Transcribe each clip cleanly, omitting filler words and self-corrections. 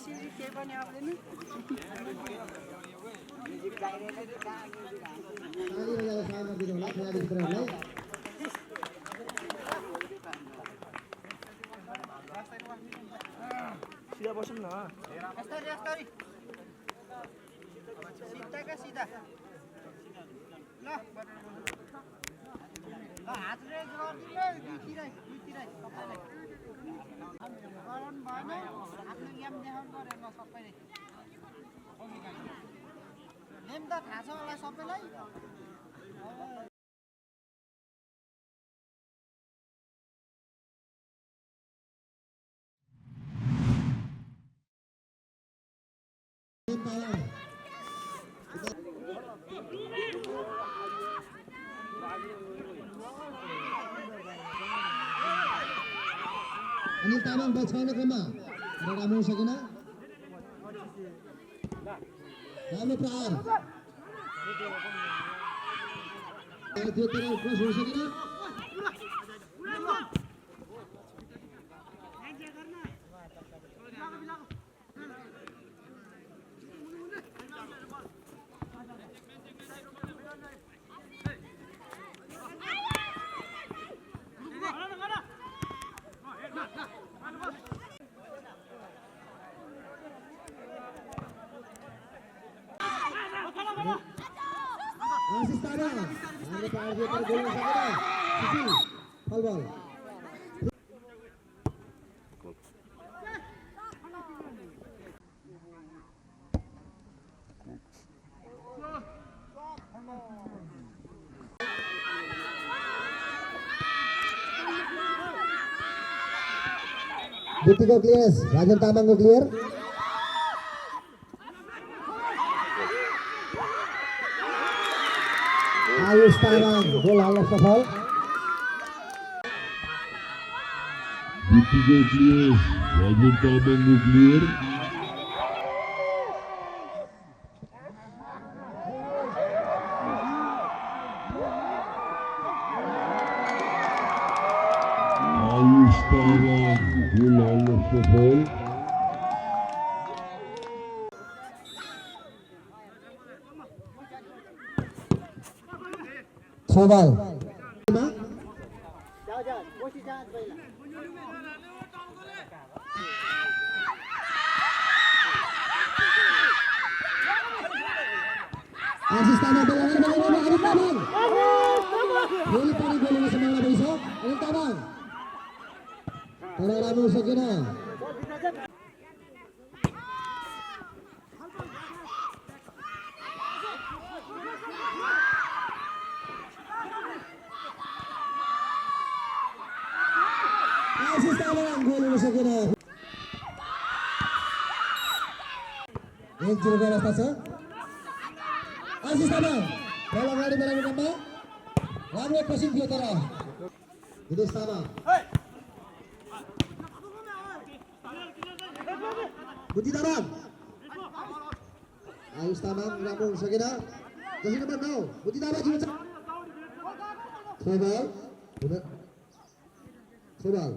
CD केही पनि आउँदैन सिधा बसौँ न सिधा सिधा ल हातले गरिदिनु गराउनु भएन आफ्नो गेम देखाउनु पऱ्यो ल सबैले नेम त थाहा छ होला सबैलाई अनिल तामाङ बल छैन क्रममा र राम्रो सकेन राम्रो प्रहार त्यो तर क्रस हुन सकेन आशिष तामाङ हाम्रो प्रहार दिए तर गोल गर्न सकेन सुशील फल बल बुद्धिको क्लियर राजेन तामाङको क्लियर आयुष तामाङ गोल हाल्न सफल बुद्धिको क्लियर राजेन तामाङको क्लियर आयुष तामाङ गोल हाल्न सफल थ्रोबल आशिष तामाङ अनिल तामाङ फेरि पनि गोल हुने सम्भावना बढी छ अनिल तामाङ तर राम्रो सकेन आशिष तामाङ गोल हुन सकेन 1-0 को अवस्था छ आशिष तामाङ बल अगाडि बढाउने क्रममा राम्रो क्रसिङ थियो तर विदेश तामाङ बुद्धि तामाङ आयुष तामाङ राम्रो हुन सकेन जर्सी नम्बर 9 बुद्धि तामाङ जित्छ थ्रोबल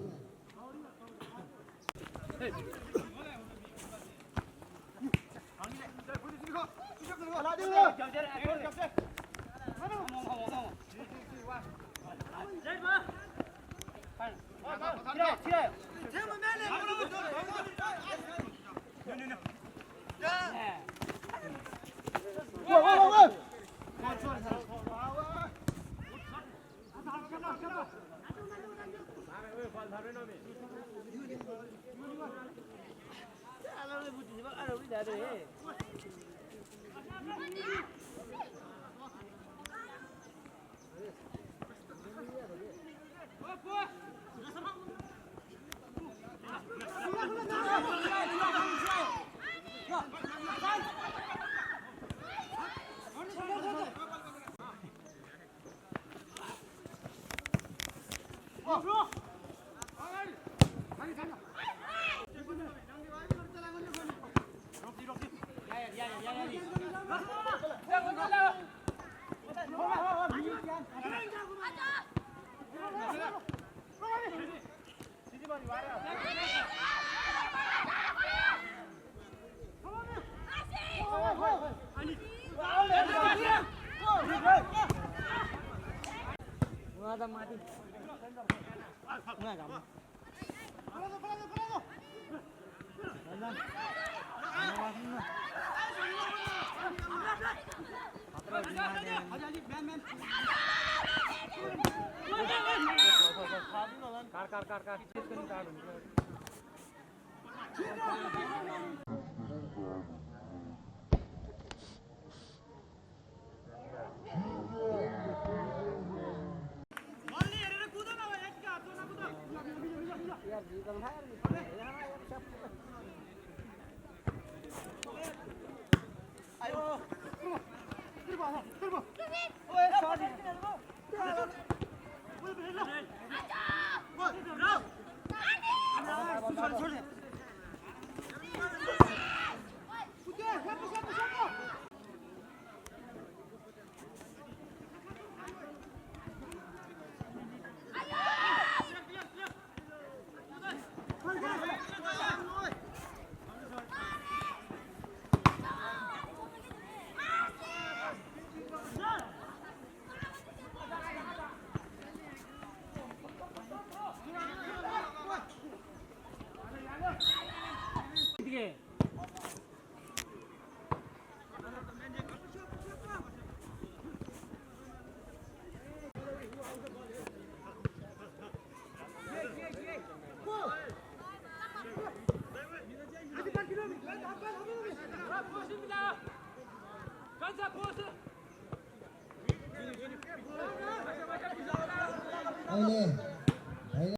अहिले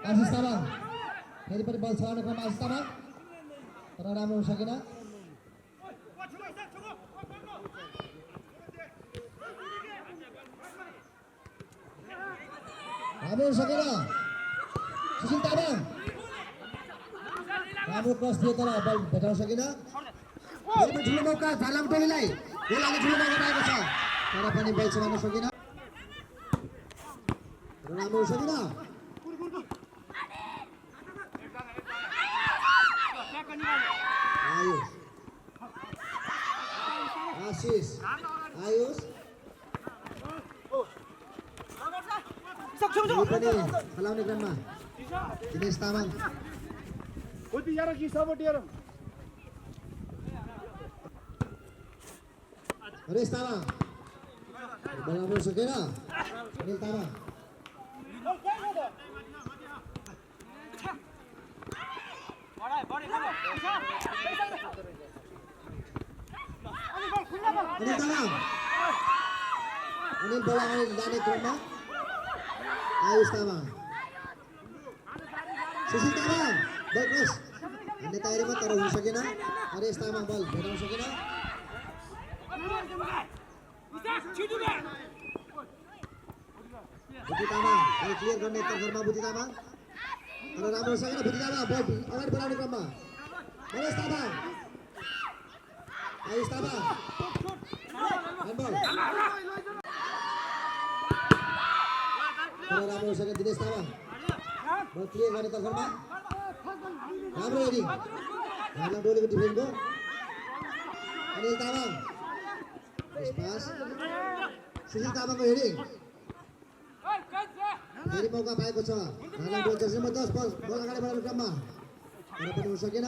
आशिष तामाङ फेरि पनि बल छाड्ने क्रममा आशिष तामाङ तर राम्रो हुन सकेन। राम्रो हुन सकेन सुशील तामाङ राम्रो क्रस थियो तर बल भेटाउन सकेन। फेरि पनि ठुलो मौका झालाङ टोलीलाई गोल हाल्ने ठुलो मौका पाएको छ तर पनि बल चलाउन सकेन। राम्रो हुन सकेन। आयुष आशिष आयुष पनि खेलाउने क्रममा दिनेश तामाङ हरेश तामाङ बल राम्रो सकेन। अनिल तामाङ अनिल तामाङ अनिल बल अगाडि जाने क्रममा आयुष तामाङ सुशील तामाङ बल क्रस हान्ने तयारीमा तर हुन सकेन। हरेश तामाङ बल भेटाउन सकेन। बुद्धि तामाङ बल क्लियर गर्ने तर्फमा बुद्धि तामाङ तर राम्रो सकेन। बुद्धि तामाङ बल अगाडि बढाउने क्रममा हरेश तामाङ आयुष तामाङ ह्यान्डबल तर राम्रो सकेन। दिनेश तामाङ बल क्लियर गर्ने तर्फमा राम्रो हेडिङ झालाङ टोलीको डिफेन्सको अनिल तामाङ पास सुशील तामाङको हेडिङ फेरि मौका पाएको छ झालाङ टोली जर्सी नम्बर 10 बल अगाडि बढाउने क्रममा तर पनि हुन सकेन।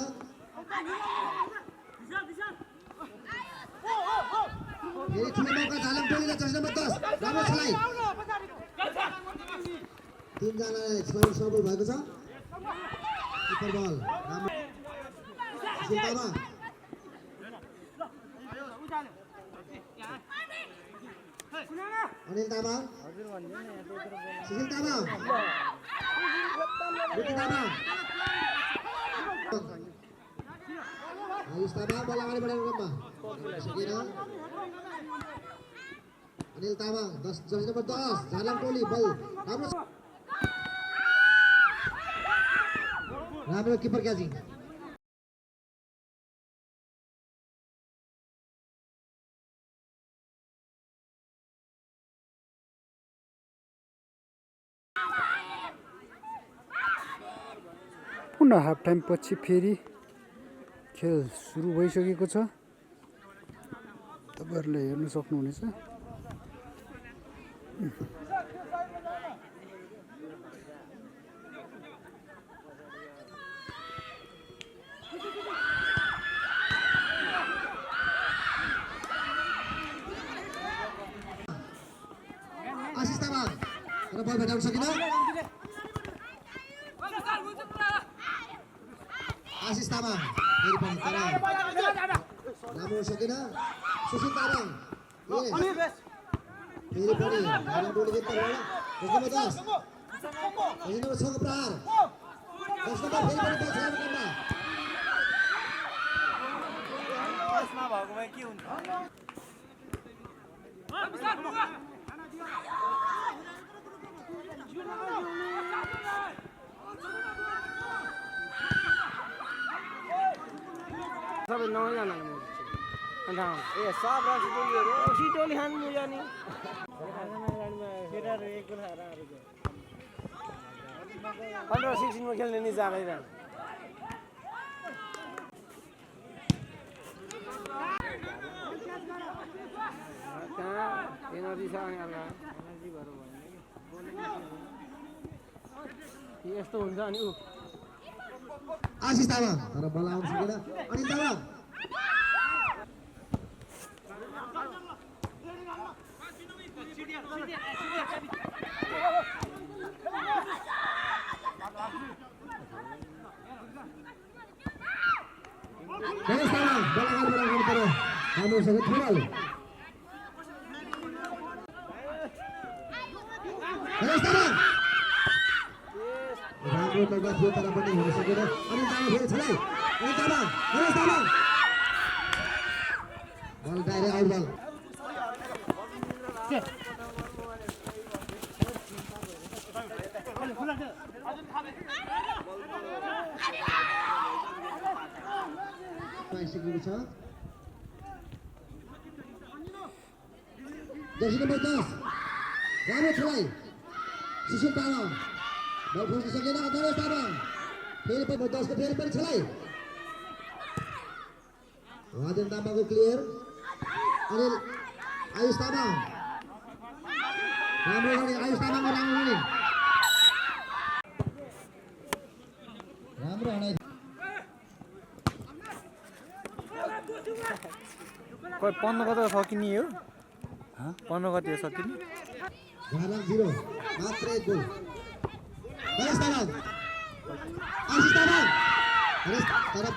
फेरि ठुलो मौका झालाङ टोलीले जर्सी नम्बर 10 राम्रो खेलाइ तीनजनालाई सफल भएको छ। किपर बल राम्रो सुशील तामाङ अनिल तामाङ सुशील तामाङ बुद्धि तामाङ आयुष तामाङ बल अगाडि बढाउने क्रममा सकेन। अनिल तामाङ 10 जर्सी नम्बर 10 झालाङ टोली बल राम्रो किपर क्याचिङ पुनः हाफ टाइम पछि फेरि खेल सुरु भइसकेको छ। तपाईहरुले हेर्न सक्नुहुनेछ आशिष तामाङ र बल भेटाउन सकिन आशिष तामाङ फेरि पनि राम्रो सकिन सुशील तामाङ फेरि पनि गाडी डोली देख्दा भयो नम्बर 10 नम्बर 6 को प्रहार 10 नम्बर फेरि पनि बल छाड्नु पर्ला त्यसमा भएको भए के हुन्छ सबै नौजना ए सब राशि टोलीहरू औसी टोली खानु मुजा नि केटाहरू एक खाएर 15-16 मा खेल्ने नि जाँदैन कहाँ एनर्जी छ एनर्जी भएर भयो यस्तो हुन्छ अनि ऊ आशिष तामाङ तर बल आउन सकेन अनिल तामाङ गणेश तामाङ बल अगाडि बढाउनु पर्यो राम्रोसँग थुमल गणेश तामाङ राम्रो तर्का थियो तर पनि हुन सकेन अनिल तामाङ फेरि छलाइ अनिल तामाङ गणेश तामाङ बल डाइरेक्ट आउट बल पाइसकेको छ जर्सी नम्बर 10 राम्रो छलाइ सुशील तामाङ बल खोज्न सकेन गणेश तामाङ फेरि पनि 10 को फेरि पनि छलाइ राजेन तामाङको क्लियर अनिल आयुष तामाङ राम्रो गरे आयुष तामाङको राम्रो गरे राम्रो हनाइ कोही 15 गते सकिने हो 15 गते सकिने घाराङ 0 मात्र एक गोल गणेश तामाङ आशिष तामाङ गणेश तरफ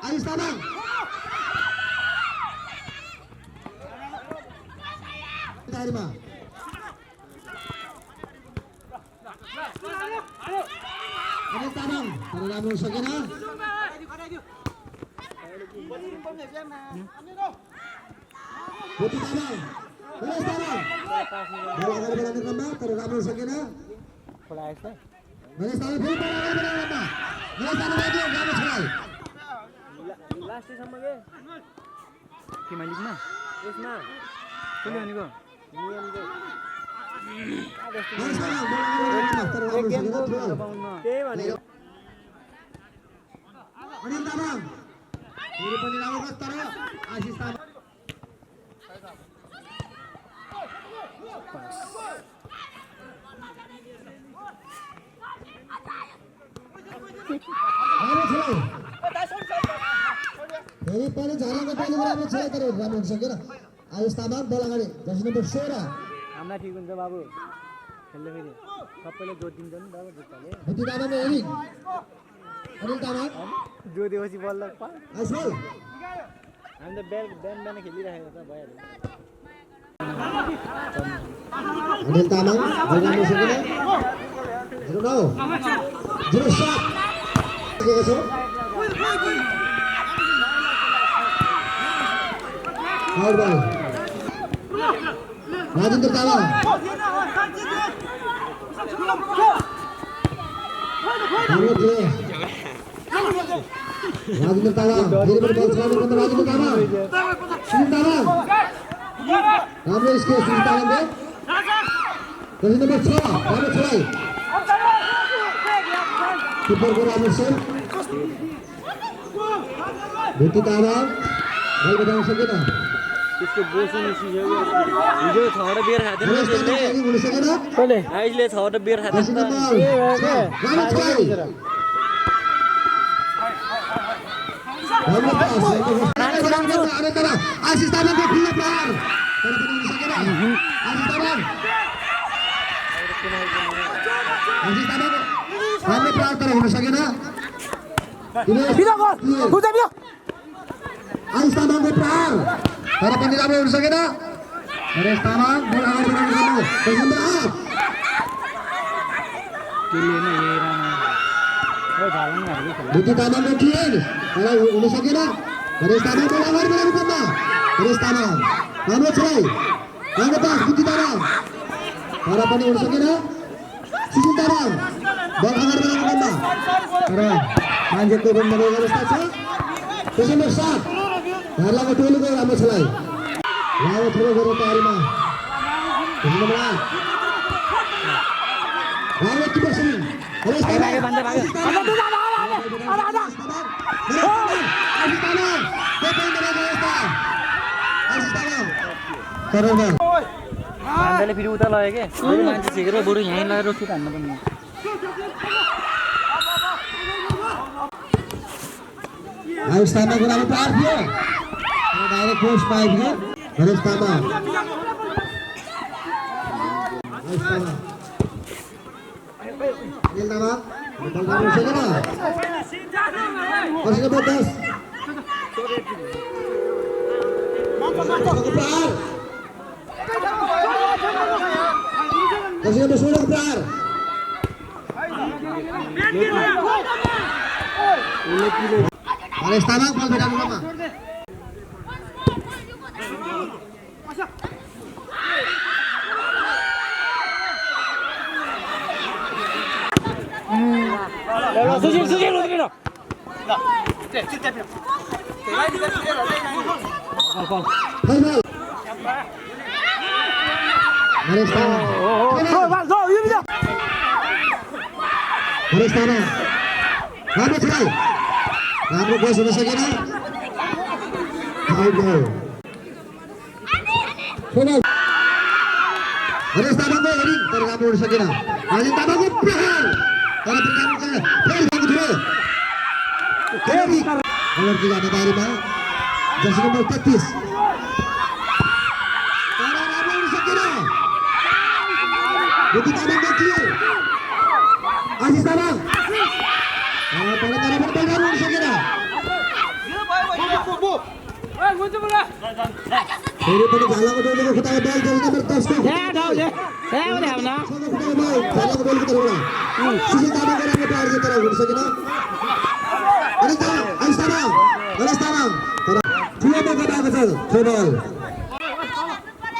आयुष तामाङ गाडीमा अनिल तामाङ तर राम्रो सकेन गोपी तामाङ गणेश तामाङ बल अगाडि बढाउने क्रममा तर राम्रो सकेन खोला आएछ गणेश तामाङ फेरि बल अगाडि बढाउने क्रममा गणेश तामाङ आइदियो राम्रो छलाइ लास्टसम्म के लिगमा यसमा कसले भनेको नियमको गणेश तामाङ बल अगाडि बढाउने तर राम्रो सकेन त्यही भनेको अनिल तामाङ फेरि पनि राम्रो गस तर आशिष तामाङ राम्रो छलाइ फेरि पनि झालाको पनि राम्रो छलाइ तर राम्रो हुन सकेन आयुष तामाङ बल अगाडि जर्सी नम्बर 16 हामीलाई ठिक हुन्छ बाबु खेल्दै फेरि सबैले जोड दिन्छ नि बाबु जुत्ताले गोपी तामाङको हेडिङ अनिल तामाङ जोडेपछि बल्ल आइस बल हामी त बिहान खेलिरहेको छ भइहाल्यो अनिल तामाङ बल राम्रो सकेन 0-9 0-7 सकेको छ आउट बल राजेन्द्र तामाङ राम्रो थियो राजेन्द्र तामाङ फेरि पनि बल चलाउने क्रममा राजेन्द्र तामाङ सुनील तामाङ राम्रो स्कोर सुनील तामाङले जर्सी नम्बर 6 राम्रो छलाइ किपरको राम्रो सेभ गोपी तामाङ बल बचाउन सकेन त्यसको बोसो निस्किसक्यो हिजो 6वटा बियर खाएको थियो रमेश त्यसले तामाङ हुन सकेन कसले आइसले 6वटा बियर खाएको जर्सी थियो नम्बर नि त रामो छलाई राम्रो पास अरे तर आशिष तामाङको खुल्ला प्रहार तर पनि हुन सकेन आशिष तामाङ राम्रो प्रहार तर हुन सकेन आशिष तामाङको प्रहार तर पनि राम्रो हुन सकेन नरेश तामाङ बल अगाडि बढाउनु नम्बर 8 बुद्धि तामाङको क्लियर तर हुन सकेन नरेश तामाङ बल अगाडि बढाउनु क्रममा नरेश तामाङ राम्रो छलाई राम्रो पास बुद्धि तामाङ तर पनि हुन सकेन सुशील तामाङ बल अगाडि बढाउनु क्रममा तर मान्छेको बन्द अवस्था छ त्यसैले 7 घरलाको टोलीको राम्रो छलाई लामो थ्रो गरेर तयारीमा नम्बर 8 राम्रो किपर स्विङ नरेश तामाङ मान्छेले फेरि उता लग्यो के बरु मान्छे झिकेर बरु यहीँ लगाएर रोकित हान्नु पर्ने आयुष तामाङको राम्रो प्रहार थियो डाइरेक्ट पोस्ट पाइप थियो नरेश तामाङ आयुष तामाङ अनिल तामाङ बल राम्रो सकेन कसरी नम्बर 10 प्रहार कसरी नम्बर 16 प्रहार नरेश तामाङ बल भेटाउनु क्रममा सुशील उद्रिन फाइनल नरेश तामाङ नरेश तामाङ राम्रो छलाई राम्रो गोस हुन सकेन आउट गयो फाइनल नरेश तामाङको हेडिङ तर राम्रो हुन सकेन अनिल तामाङको प्रहार तर पनि राम्रो छैन फेरि भएको थियो फेरि अमरकी जाने बारीमा जर्सी नम्बर 33 तर राम्रो हुन सकेन बुद्धि तामाङको क्लियर आशिष तामाङ तर पनि बल राम्रो हुन सकेन फेरि पनि झालाको डोलीको खुट्टामा बल जर्सी नम्बर 10 को खुट्टामा बल झालाको डोलीको तर्फबाट सुशील तामाङको राम्रो प्रहार थियो तर हुन सकेन अनिल तामाङ आयुष तामाङ नरेश तामाङ तर ठुलो मौका पाएको छ थ्रो बल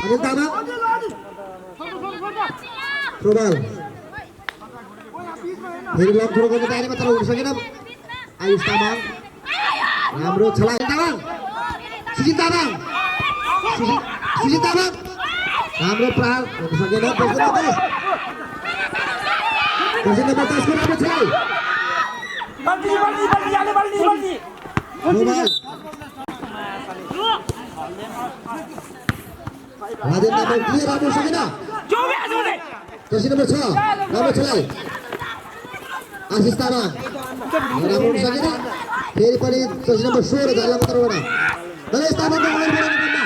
अनिल तामाङ थ्रो बल फेरि लङ थ्रो गर्ने तयारीमा तर हुन सकेन आयुष तामाङ राम्रो छलाई तामाङ सुशील तामाङ सुशील तामाङ राम्रो प्रहार हुन सकेन जर्सी नम्बर 10 को राम्रो छलाई राजेन तामाङ क्लियर राम्रो सकेन जर्सी नम्बर 6 राम्रो छलाई आशिष तामाङ राम्रो हुन सकेन फेरि पनि जर्सी नम्बर 16 झालाको तर्फबाट नरेश तामाङको अगाडि बढाउने क्रममा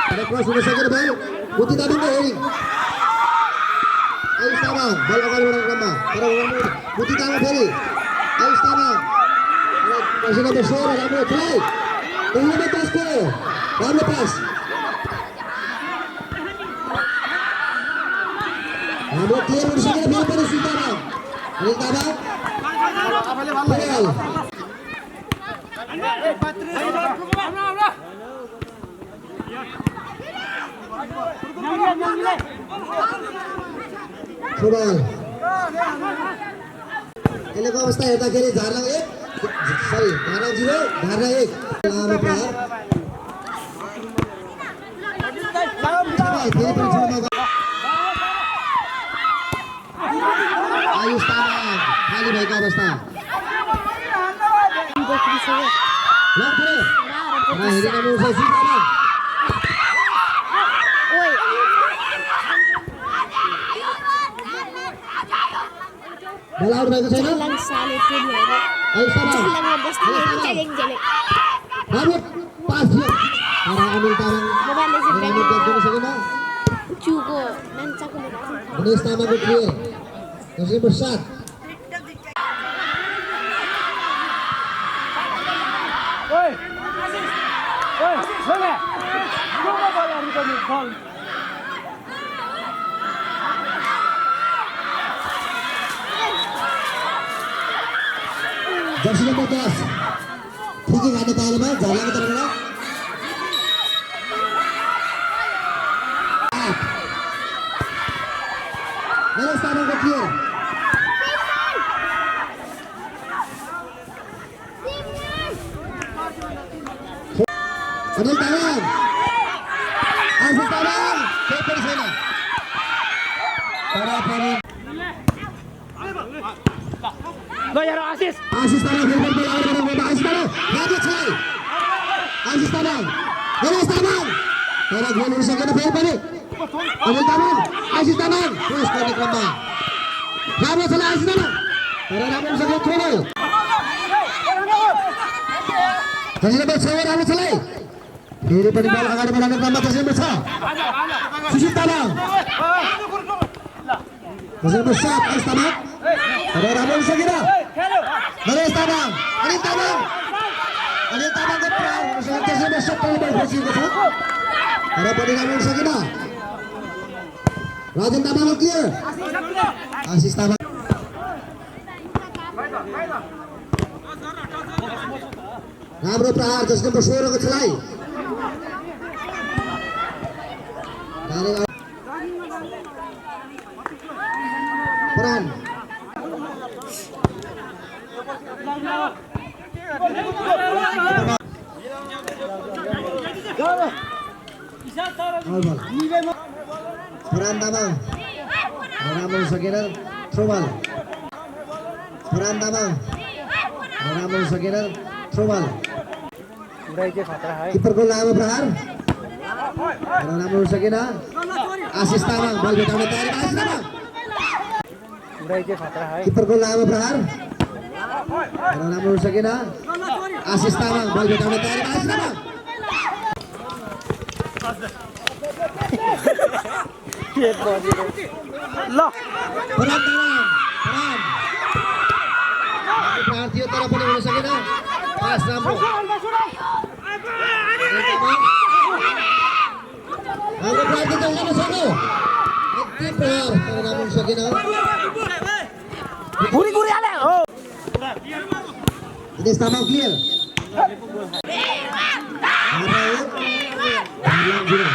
तर क्रस हुन सकेन बल बुद्धि तामाङको हेडिङ आयुष तामाङ बल अगाडि बढाउने क्रममा तर बुद्धि तामाङ फेरि आयुष तामाङ जर्सी नम्बर 16 राम्रो छलाई नम्बर 10 को राम्रो पास हाम्रो क्लियर हुन सकेन फेरि पनि सुशील तामाङ अनिल तामाङ फुटबल अहिलेको अवस्था हेर्दाखेरि झारला 1 सरी धारा 0 धारा 1 लामो प्रहार आयुष तामाङ खाली भएको अवस्था हेरिरहनु छ सुशील तामाङ Bola out भएको छैन Lang salit yun yun. Ayos Tabang Lang labas na yun. Jaleng-jaleng. Dapat pas dia para ambil tangan Mabalik si dengan ambil tangan segera Chugo. Nansa ko na kasi. Ini Tama go clear Kasih bersat Oi! Oi! Sole! Goma bola rito ni ball. Jersey number 10 Thinking ada tahu mana jalan ke mana Ini Tama go clear Adil tangan Aziz tangan Keeper di sana Para Farid Goyaro assist. Aziz tangan keeper bola awal dari bola Aziz tangan Raja Chai Aziz tangan Aziz tangan Para gol urusan kena fair balik Adil tangan Aziz tangan terus konek lembang Raja Chai Aziz tangan Para Raja urusan kena troll Jadi dapat sewa Raja Chai Diri pada bola agar bola tambah terus besar. Susi Tabang. Terus besar Aziz Tabang. Ada Ramon Sagina. Aziz Tabang. Aziz Tabang. Aziz Tabang ke peran. Terus besar terus bersih besar. Ada pada Ramon Sagina. Rajan Tabang clear. Aziz Tabang. Ramro Prahar terus bersuara ke celai. Peran Peran Tabang Ramon Sagina throw ball Peran Tabang Ramon Sagina throw ball Udah je khatra hai. Kiper gol nama Prahar Ramon Sagina Aziz Tabang bal betaune tayar Aziz Tabang Udah je khatra hai. Kiper gol nama Prahar Ramon Sagina Aziz Tabang bal betaune tayar Aziz Tabang Ye body. Loh. Peran Tabang peran Prahar tiup taraf Ramon Sagina pas Ramon Aku berarti jangan sana. Kiper Ramon Sagina. Guri ale. Oh. Ini Tabang clear. Bilang juga.